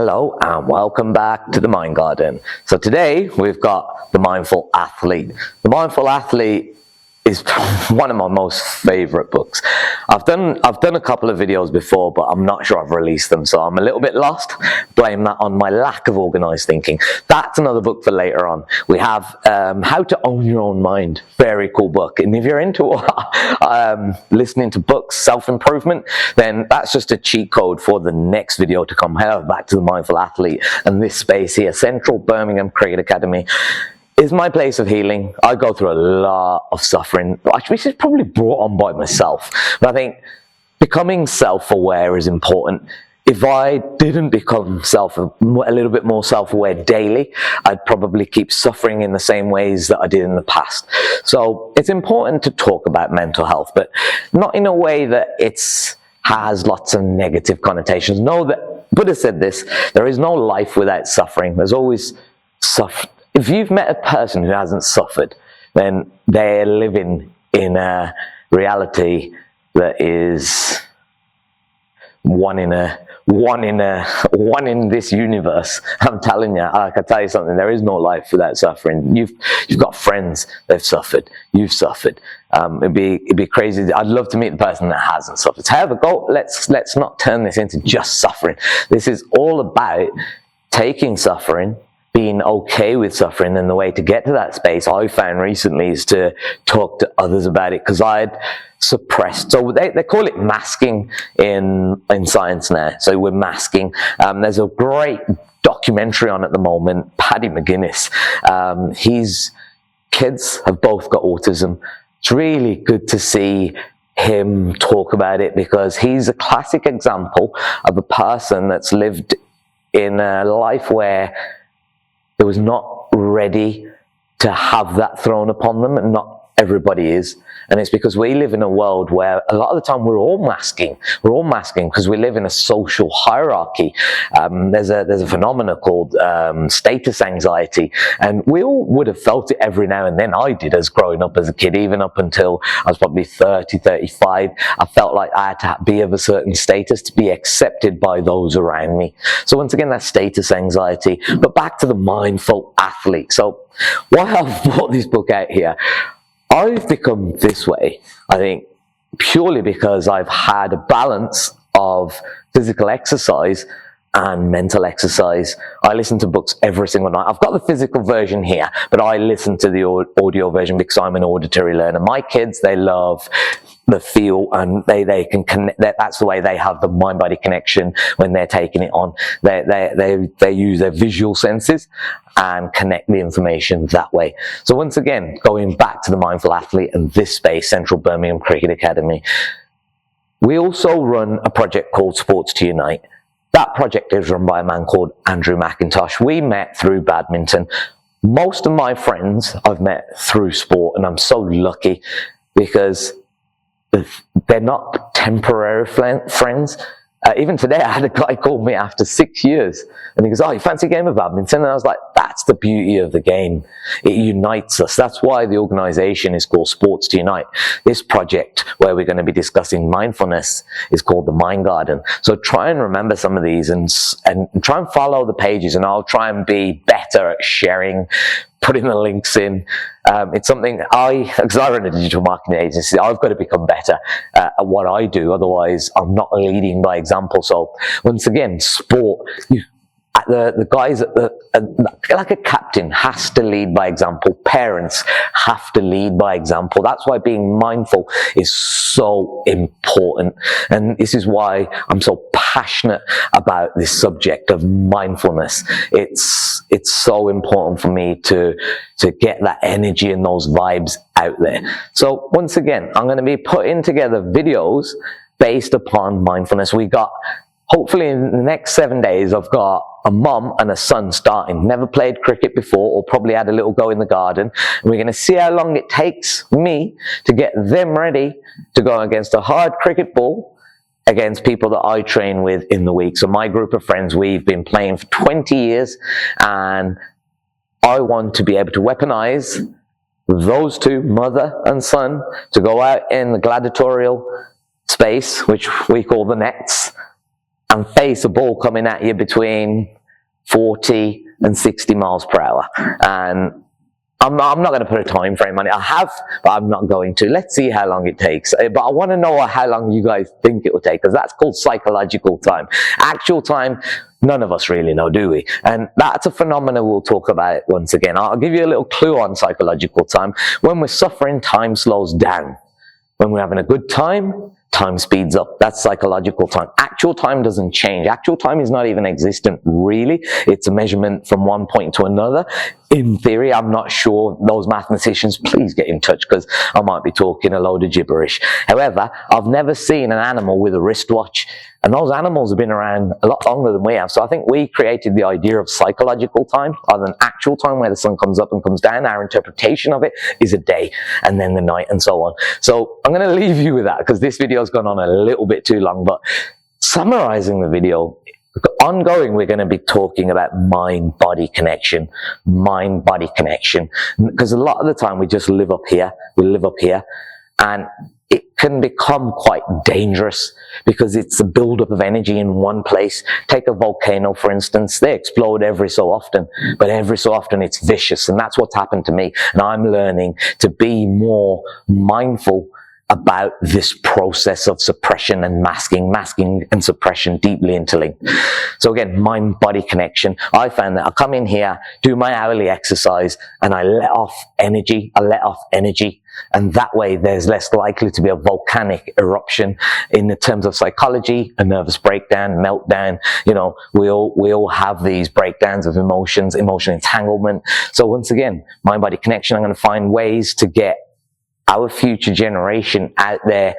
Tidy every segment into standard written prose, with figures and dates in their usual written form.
Hello and welcome back to the Mind Garden. So today we've got the Mindful Athlete. The Mindful Athlete is one of my most favorite books. I've done a couple of videos before, but I'm not sure I've released them, so I'm a little bit lost. Blame that on my lack of organized thinking. That's another book for later on. We have How to Own Your Own Mind. Very cool book. And if you're into listening to books, self-improvement, then that's just a cheat code for the next video to come. However, back to the Mindful Athlete and this space here, Central Birmingham Cricket Academy, is my place of healing. I go through a lot of suffering, which is probably brought on by myself. But I think becoming self-aware is important. If I didn't become a little bit more self-aware daily, I'd probably keep suffering in the same ways that I did in the past. So it's important to talk about mental health, but not in a way that has lots of negative connotations. Know that Buddha said this: there is no life without suffering. There's always suffering. If you've met a person who hasn't suffered, then they're living in a reality that is one in this universe. I'm telling you, I can tell you something, there is no life without suffering. You've got friends, they've suffered, you've suffered. It'd be crazy. I'd love to meet the person that hasn't suffered. However, let's not turn this into just suffering. This is all about taking suffering, being okay with suffering, and the way to get to that space I found recently is to talk to others about it, because I'd suppressed. So they call it masking in science now. So we're masking. There's a great documentary on at the moment, Paddy McGuinness. His kids have both got autism. It's really good to see him talk about it, because he's a classic example of a person that's lived in a life where they was not ready to have that thrown upon them, and not everybody is. And it's because we live in a world where a lot of the time we're all masking. We're all masking because we live in a social hierarchy. There's a phenomenon called status anxiety, and we all would have felt it every now and then. I did as growing up as a kid, even up until I was probably 30, 35. I felt like I had to be of a certain status to be accepted by those around me. So once again, that's status anxiety. But back to the Mindful Athlete. So why I've brought this book out here, I've become this way, I think, purely because I've had a balance of physical exercise and mental exercise. I listen to books every single night. I've got the physical version here, but I listen to the audio version because I'm an auditory learner. My kids, they love the feel, and they can connect. That's the way they have the mind-body connection when they're taking it on. They use their visual senses and connect the information that way. So once again, going back to the Mindful Athlete and this space, Central Birmingham Cricket Academy, we also run a project called Sports to Unite. That project is run by a man called Andrew McIntosh. We met through badminton. Most of my friends I've met through sport, and I'm so lucky because they're not temporary friends. Even today, I had a guy call me after 6 years, and he goes, "Oh, you fancy a game of badminton?" And I was like, that's the beauty of the game. It unites us. That's why the organization is called Sports to Unite. This project, where we're going to be discussing mindfulness, is called the Mind Garden. So try and remember some of these and try and follow the pages, and I'll try and be better at sharing, putting the links in. It's something because I run a digital marketing agency, I've got to become better at what I do. Otherwise, I'm not leading by example. So once again, sport, the guys like a captain has to lead by example. Parents have to lead by example. That's why being mindful is so important. And this is why I'm so passionate about this subject of mindfulness. It's so important for me to get that energy and those vibes out there. So once again, I'm going to be putting together videos based upon mindfulness. Hopefully in the next 7 days, I've got a mum and a son starting. Never played cricket before, or probably had a little go in the garden. And we're going to see how long it takes me to get them ready to go against a hard cricket ball against people that I train with in the week. So my group of friends, we've been playing for 20 years, and I want to be able to weaponize those two, mother and son, to go out in the gladiatorial space, which we call the nets, and face a ball coming at you between 40 and 60 miles per hour. And I'm not going to put a time frame on it. I have, but I'm not going to. Let's see how long it takes. But I want to know how long you guys think it will take, because that's called psychological time. Actual time, none of us really know, do we? And that's a phenomenon we'll talk about once again. I'll give you a little clue on psychological time. When we're suffering, time slows down. When we're having a good time, time speeds up. That's psychological time. Actual time doesn't change. Actual time is not even existent, really. It's a measurement from one point to another. In theory, I'm not sure. Those mathematicians, please get in touch, because I might be talking a load of gibberish. However, I've never seen an animal with a wristwatch, and those animals have been around a lot longer than we have. So I think we created the idea of psychological time rather than actual time, where the sun comes up and comes down. Our interpretation of it is a day, and then the night, and so on. So I'm going to leave you with that, because this video has gone on a little bit too long. But summarizing the video, ongoing, we're going to be talking about mind-body connection, mind-body connection, because a lot of the time we just live up here, and it can become quite dangerous because it's a buildup of energy in one place. Take a volcano, for instance. They explode every so often, but every so often it's vicious, and that's what's happened to me. And I'm learning to be more mindful about this process of suppression and masking and suppression, deeply interlinked. So again, mind-body connection. I found that I come in here, do my hourly exercise, and I let off energy. And that way there's less likely to be a volcanic eruption. In terms of psychology, a nervous breakdown, meltdown, you know, we all have these breakdowns of emotions, emotional entanglement. So once again, mind-body connection, I'm going to find ways to get our future generation out there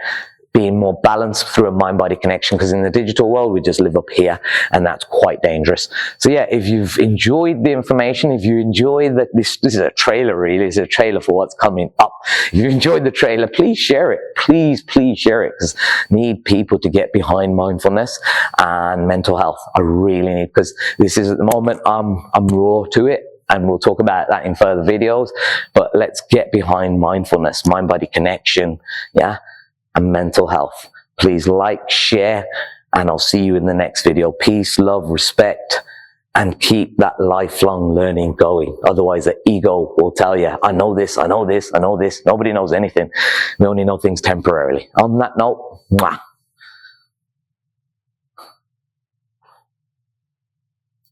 being more balanced through a mind-body connection, because in the digital world we just live up here, and that's quite dangerous. So yeah, if you've enjoyed the information, if you enjoy that, this is a trailer, really. It's a trailer for what's coming up. If you enjoyed the trailer, please share it. Please share it, because I need people to get behind mindfulness and mental health. I really need, because this is, at the moment, I'm raw to it. And we'll talk about that in further videos. But let's get behind mindfulness, mind-body connection, yeah, and mental health. Please like, share, and I'll see you in the next video. Peace, love, respect, and keep that lifelong learning going. Otherwise, the ego will tell you, I know this, I know this, I know this. Nobody knows anything. We only know things temporarily. On that note, mwah.